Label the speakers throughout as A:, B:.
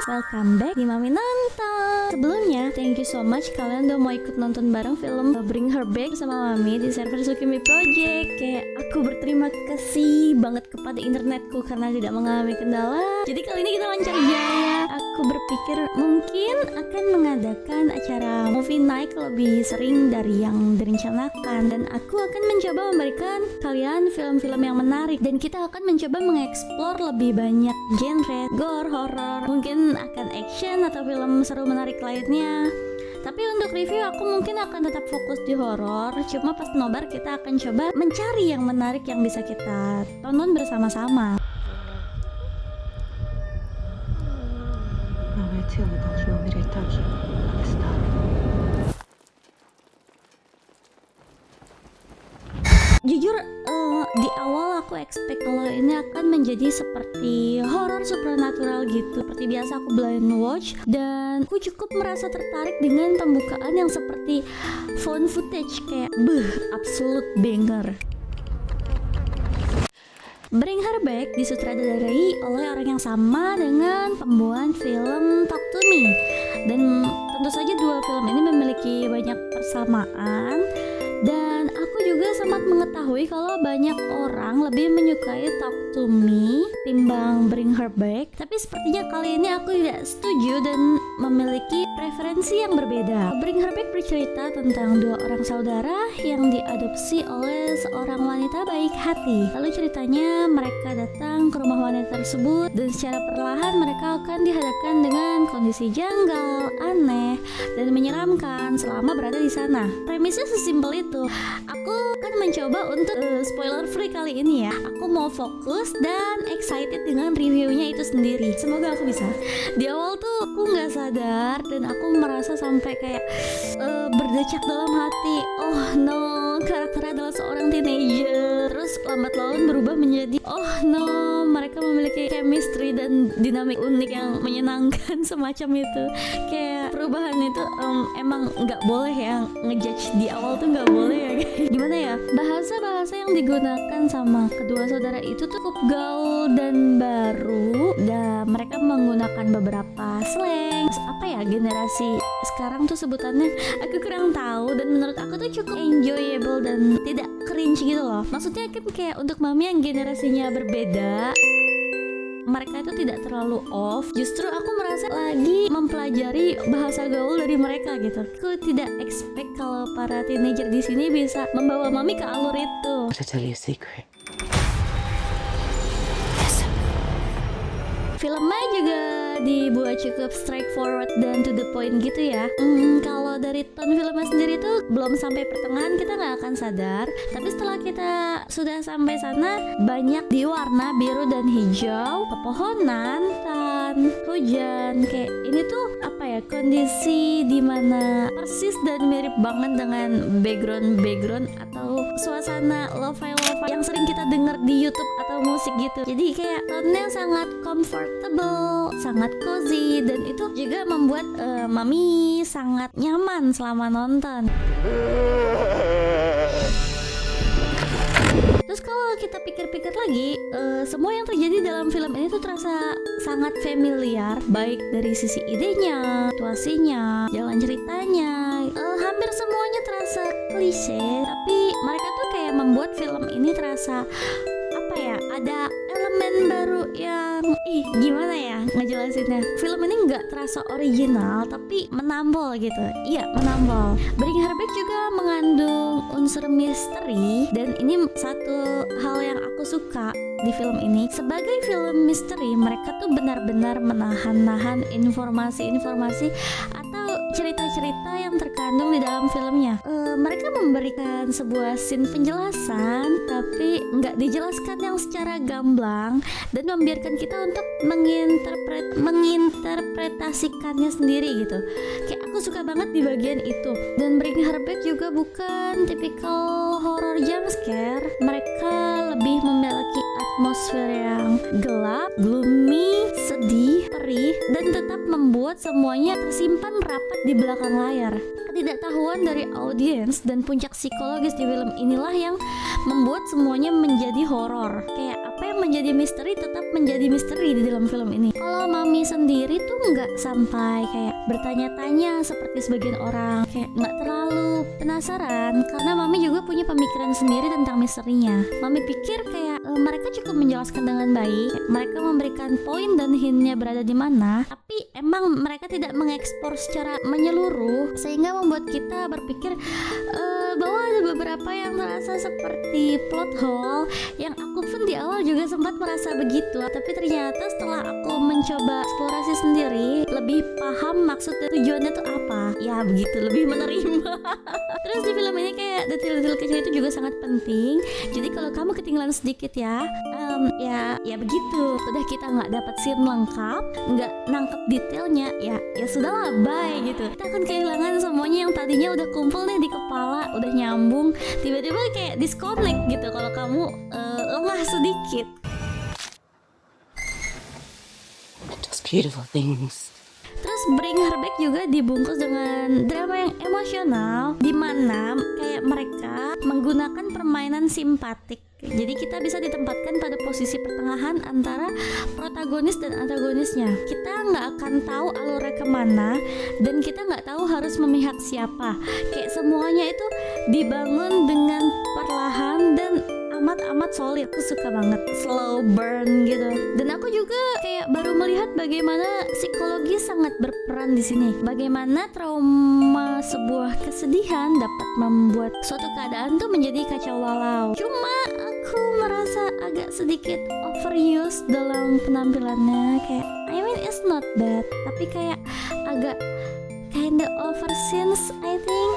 A: welcome back di Mami Nonton. Sebelumnya, thank you so much kalian udah mau ikut nonton bareng film Bring Her Back sama Mami di server Sukimi Project. Kayak aku berterima kasih banget kepada internetku karena tidak mengalami kendala. Jadi kali ini kita lancar jaya. Aku berpikir mungkin akan mengadakan acara movie night lebih sering dari yang direncanakan, dan aku akan mencoba memberikan kalian film-film yang menarik, dan kita akan mencoba mengeksplor lebih banyak genre, gore, horror, mungkin akan action atau film seru menarik lainnya. Tapi untuk review aku mungkin akan tetap fokus di horor. Cuma pas nobar kita akan coba mencari yang menarik yang bisa kita tonton bersama-sama.
B: 那位跳舞当中没得大体，不是他。
A: Jujur di awal aku expect kalau ini akan menjadi seperti horror supernatural gitu. Seperti biasa aku blind watch, dan aku cukup merasa tertarik dengan pembukaan yang seperti found footage, kayak absolute banger. Bring Her Back disutradarai oleh orang yang sama dengan pembuat film Talk to Me, dan tentu saja dua film ini memiliki banyak persamaan. Dan aku juga sempat mengetahui kalau banyak orang lebih menyukai Talk to Me timbang Bring Her Back. Tapi sepertinya kali ini aku tidak setuju dan memiliki preferensi yang berbeda. Bring Her Back bercerita tentang dua orang saudara yang diadopsi oleh seorang wanita baik hati. Lalu ceritanya mereka datang ke rumah wanita tersebut, dan secara perlahan mereka akan dihadapkan dengan kondisi janggal, aneh, dan menyeramkan selama berada di sana. Premisnya sesimpel itu. Aku akan mencoba untuk spoiler free kali ini ya. Aku mau fokus dan excited dengan reviewnya itu sendiri. Semoga aku bisa. Di awal tuh aku nggak sadar dan aku merasa sampai kayak berdecak dalam hati. Oh no, karakternya adalah seorang teenager. Terus lambat laun berubah menjadi oh no, mereka memiliki chemistry dan dinamik unik yang menyenangkan semacam itu. Kayak perubahan itu emang nggak boleh ya ngejudge di awal tuh, nggak boleh ya. Gimana ya, bahasa yang digunakan sama kedua saudara itu tuh cukup gaul dan baru, dan mereka menggunakan beberapa slang. Apa ya, generasi sekarang tuh sebutannya aku kurang tahu, dan menurut aku tuh cukup enjoyable dan tidak cringe gitu loh. Maksudnya kan kayak untuk mami yang generasinya berbeda, mereka itu tidak terlalu off. Justru aku merasa lagi mempelajari bahasa gaul dari mereka gitu. Aku tidak expect kalau para teenager di sini bisa membawa mami ke alur itu.
B: I tell you a secret.
A: Filmnya juga dibuat cukup straightforward dan to the point gitu ya. Kalau dari tone filmnya sendiri tuh belum sampai pertengahan kita nggak akan sadar, tapi setelah kita sudah sampai sana banyak di warna biru dan hijau, pepohonan, tan, hujan. Kayak ini tuh apa ya, kondisi dimana persis dan mirip banget dengan background atau suasana lo-fi yang sering kita dengar di YouTube atau musik gitu. Jadi kayak tone-nya sangat comfortable, sangat cozy, dan itu juga membuat mami sangat nyaman selama nonton. Terus kalau kita pikir-pikir lagi, semua yang terjadi dalam film ini tuh terasa sangat familiar, baik dari sisi idenya, situasinya, jalan ceritanya. Hampir semuanya terasa klise, tapi mereka tuh kayak membuat film ini terasa apa ya, ada elemen baru yang gimana ya ngejelasinnya. Film ini nggak terasa original tapi menampol gitu. Iya, menampol. Bring Her Back juga mengandung unsur misteri, dan ini satu hal yang aku suka di film ini. Sebagai film misteri, mereka tuh benar-benar menahan informasi-informasi atau cerita-cerita yang terkandung di dalam filmnya. Mereka memberikan sebuah scene penjelasan, tapi nggak dijelaskan yang secara gamblang, dan membiarkan kita untuk menginterpretasikannya sendiri gitu. Kayak aku suka banget di bagian itu. Dan Bring Her Back juga bukan tipikal horror jump scare. Mereka lebih memiliki atmosfer yang gelap, gloomy, sedih, perih, dan tetap membuat semuanya tersimpan rapat di belakang layar. Ketidaktahuan dari audiens dan puncak psikologis di film inilah yang membuat semuanya menjadi horor. Kayak apa yang menjadi misteri tetap menjadi misteri di dalam film ini. Kalau kalau Mami sendiri tuh nggak sampai kayak bertanya-tanya seperti sebagian orang, kayak nggak terlalu penasaran karena Mami juga punya pemikiran sendiri tentang misterinya. Mami pikir kayak mereka cukup menjelaskan dengan baik, mereka memberikan poin dan hintnya berada di mana, tapi emang mereka tidak mengekspor secara menyeluruh sehingga membuat kita berpikir bahwa ada beberapa yang terasa seperti plot hole yang aku pun di awal juga sempat merasa begitu, tapi ternyata setelah aku mencoba eksplorasi sendiri lebih paham maksud dan tujuannya tuh apa, ya begitu, lebih menerima. Terus di film ini kayak detail-detail kecil itu juga sangat penting, jadi kalau kamu ketinggalan sedikit ya begitu, udah kita nggak dapat scene lengkap, nggak nangkep detailnya, ya sudahlah, bye gitu. Kita akan kehilangan semuanya yang tadinya udah kumpul nih di kepala, udah nyambung, tiba-tiba kayak disconnect gitu kalau kamu lengah sedikit.
B: Just beautiful things.
A: Terus Bring Her Back juga dibungkus dengan drama yang emosional, di mana kayak mereka menggunakan permainan simpatik. Jadi kita bisa ditempatkan pada posisi pertengahan antara protagonis dan antagonisnya. Kita nggak akan tahu alurnya kemana, dan kita nggak tahu harus memihak siapa. Kayak semuanya itu dibangun dengan perlahan dan amat solid. Aku suka banget slow burn gitu. Dan aku juga kayak baru melihat bagaimana psikologi sangat berperan di sini. Bagaimana trauma sebuah kesedihan dapat membuat suatu keadaan tuh menjadi kacau balau. Cuma aku merasa agak sedikit overused dalam penampilannya. Kayak I mean it's not bad, tapi kayak agak kinda over scenes I think.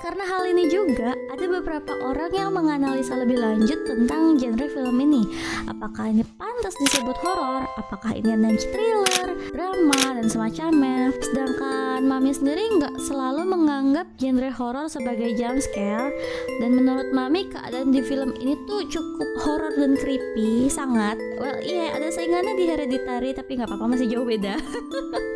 A: Karena hal ini juga ada beberapa orang yang menganalisa lebih lanjut tentang genre film ini. Apakah ini pantas disebut horor? Apakah ini adventure thriller, drama, dan semacamnya? Sedangkan Mami sendiri nggak selalu menganggap genre horor sebagai jump scare. Dan menurut Mami, keadaan di film ini tuh cukup horor dan creepy, sangat. Well, iya, ada saingannya di Hereditary, tapi nggak apa-apa, masih jauh beda.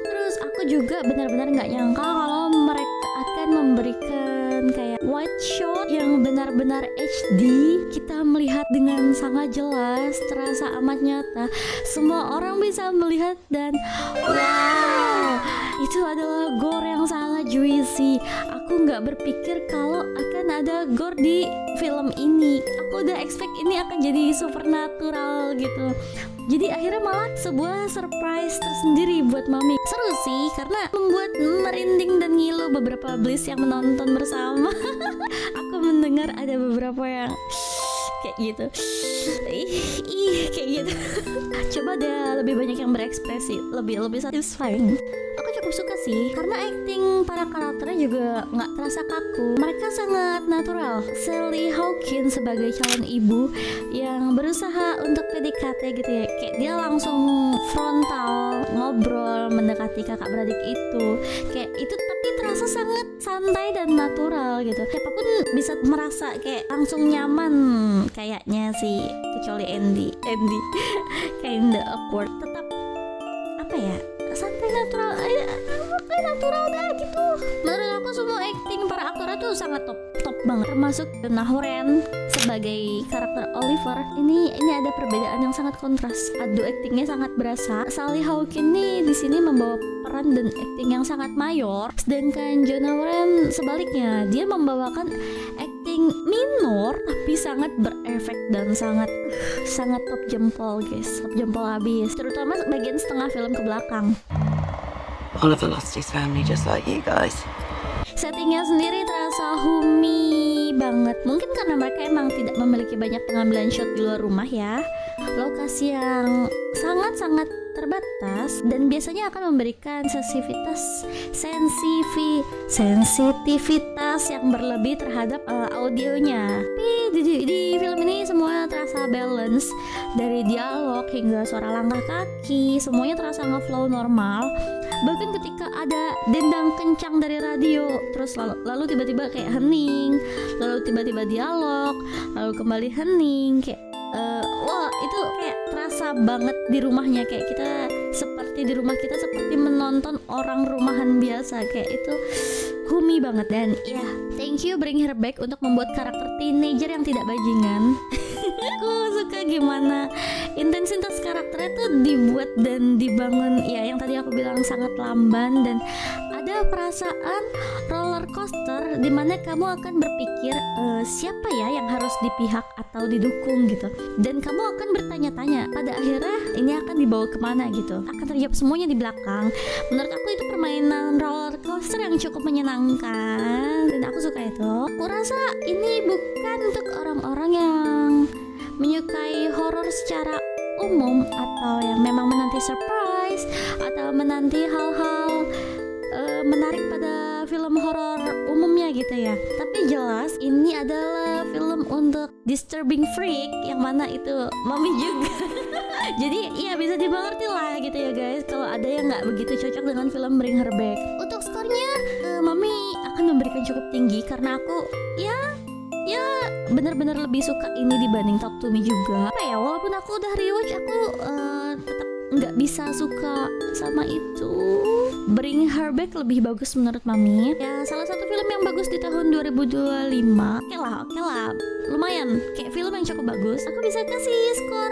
A: Terus aku juga benar-benar nggak nyangka kalau mereka akan memberikan kayak wide shot yang benar-benar HD. Kita melihat dengan sangat jelas, terasa amat nyata. Semua orang bisa melihat dan wow, itu adalah gore yang sangat juicy. Aku nggak berpikir kalau akan ada gore di film ini. Aku udah expect ini akan jadi supernatural gitu. Jadi akhirnya malah sebuah surprise tersendiri buat Mami. Seru sih karena membuat merinding dan ngilu beberapa bliss yang menonton bersama. Aku mendengar ada beberapa yang kayak gitu, kayak gitu. Coba deh lebih banyak yang berekspresi, lebih satisfying. Aku cukup suka sih karena acting para karakternya juga nggak terasa kaku. Mereka sangat natural. Sally Hawkins sebagai calon ibu yang berusaha untuk PDKT gitu ya, kayak dia langsung frontal ngobrol mendekati kakak beradik itu, kayak itu, tapi terasa sangat santai dan natural gitu. Siapapun bisa merasa kayak langsung nyaman kayaknya sih, kecuali Andy kinda awkward, tetap apa ya, santai natural dah gitu. Menurut aku semua acting para aktornya tuh sangat top banget, termasuk Donna Horen sebagai karakter Oliver. Ini ada perbedaan yang sangat kontras, adu actingnya sangat berasa. Sally Hawkins nih di sini membawa peran dan acting yang sangat mayor, sedangkan Donna Horen sebaliknya, dia membawakan acting minor tapi sangat berefek dan sangat top jempol guys, top jempol habis, terutama bagian setengah film ke belakang.
B: Oliver lost his family just like you guys.
A: Settingnya sendiri terasa homey banget. Mungkin karena mereka emang tidak memiliki banyak pengambilan shot di luar rumah ya. Lokasi yang sangat terbatas dan biasanya akan memberikan sensitivitas yang berlebih terhadap audionya. Tapi di film ini semuanya terasa balance, dari dialog hingga suara langkah kaki, semuanya terasa ngeflow normal. Bahkan ketika ada dendang kencang dari radio, terus lalu tiba-tiba kayak hening, lalu tiba-tiba dialog, lalu kembali hening, kayak wah itu kayak terasa banget di rumahnya, kayak kita seperti di rumah kita, seperti menonton orang rumahan biasa, kayak itu homey banget. Dan ya, thank you Bring Her Back untuk membuat karakter teenager yang tidak bajingan Aku suka gimana intensitas karakternya tuh dibuat dan dibangun, ya yang tadi aku bilang sangat lamban, dan ada perasaan roller coaster dimana kamu akan berpikir siapa ya yang harus dipihak atau didukung gitu, dan kamu akan bertanya-tanya pada akhirnya ini akan dibawa kemana gitu, akan terjawab semuanya di belakang. Menurut aku itu permainan roller coaster yang cukup menyenangkan dan aku suka itu. Aku rasa ini bukan untuk orang-orang yang menyukai horor secara umum atau yang memang menanti surprise atau menanti hal-hal menarik pada film horor umumnya gitu ya. Tapi jelas ini adalah film untuk disturbing freak, yang mana itu mami juga. Jadi ya bisa dimengerti lah gitu ya guys, kalau ada yang nggak begitu cocok dengan film Bring Her Back. Untuk skornya mami akan memberikan cukup tinggi karena aku ya benar-benar lebih suka ini dibanding Talk to Me juga. Apa ya, walaupun aku udah rewatch, aku tetap nggak bisa suka sama itu. Bring Her Back lebih bagus menurut mami. Ya salah satu film yang bagus di tahun 2025. Oke lah, lumayan kayak film yang cukup bagus. Aku bisa kasih skor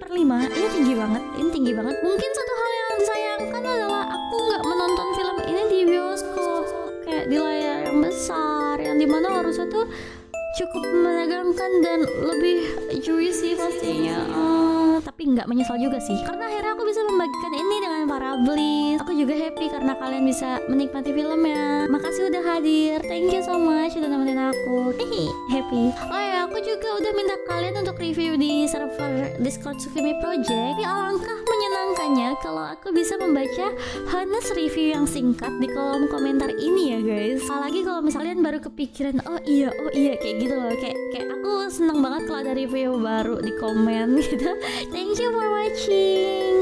A: 4/5. Ini tinggi banget. Mungkin satu hal yang disayangkan adalah aku nggak menonton film ini di bioskop, kayak di layar yang besar, yang dimana harusnya tuh cukup menegangkan dan lebih juicy pastinya. Tapi nggak menyesal juga sih, karena akhirnya aku bisa membagikan ini dengan para Bliss. Aku juga happy karena kalian bisa menikmati filmnya. Makasih udah hadir, thank you so much udah nemenin aku. Happy. Oh ya, aku juga udah minta kalian untuk review di server Discord Sufimi Project. Tapi alangkah menyenangkannya kalau aku bisa membaca honest review yang singkat di kolom komentar ini ya guys. Apalagi kalau misalnya baru kepikiran, oh iya kayak gitu loh, kayak aku seneng banget kalau ada review baru di komen gitu. Thank you for watching.